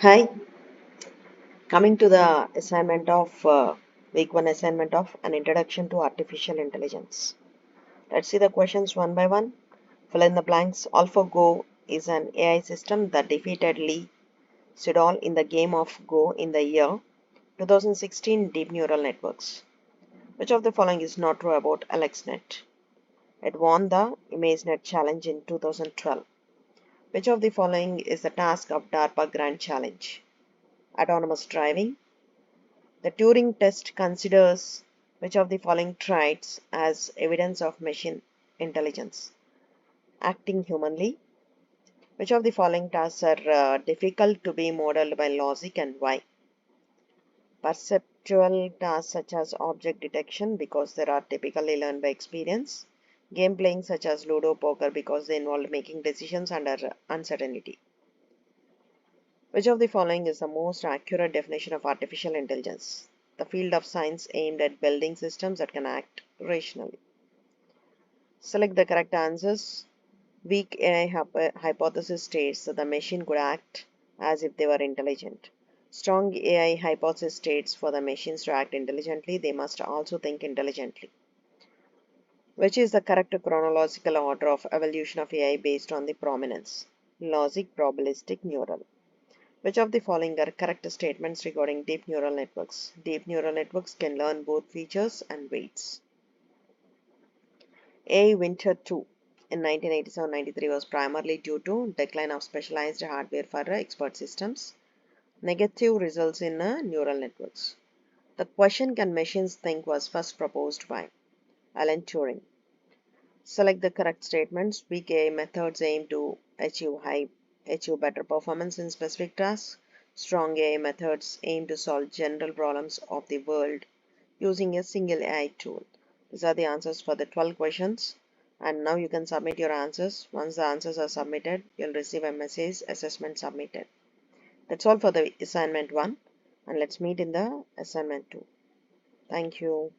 Hi, coming to the assignment of week 1 assignment of an introduction to artificial intelligence. Let's see the questions one by one. Fill in the blanks. AlphaGo is an AI system that defeated Lee Sedol in the game of Go in the year 2016 deep neural networks. Which of the following is not true about AlexNet? It won the ImageNet challenge in 2012. Which of the following is the task of DARPA Grand Challenge? Autonomous driving. The Turing test considers which of the following traits as evidence of machine intelligence? Acting humanly. Which of the following tasks are difficult to be modeled by logic and why? Perceptual tasks such as object detection because they are typically learned by experience. Game playing such as Ludo, poker because they involve making decisions under uncertainty. Which of the following is the most accurate definition of artificial intelligence? The field of science aimed at building systems that can act rationally. Select the correct answers. Weak AI hypothesis states that the machine could act as if they were intelligent. Strong AI hypothesis states for the machines to act intelligently, they must also think intelligently. Which is the correct chronological order of evolution of AI based on the prominence? Logic, probabilistic, neural. Which of the following are correct statements regarding deep neural networks? Deep neural networks can learn both features and weights. AI Winter 2 in 1987-93 was primarily due to decline of specialized hardware for expert systems. Negative results in neural networks. The question can machines think was first proposed by Alan Turing. Select the correct statements. Weak AI methods aim to achieve better performance in specific tasks. Strong AI methods aim to solve general problems of the world using a single AI tool. These are the answers for the 12 questions. And now you can submit your answers. Once the answers are submitted, you'll receive a message assessment submitted. That's all for the assignment 1. And let's meet in the assignment 2. Thank you.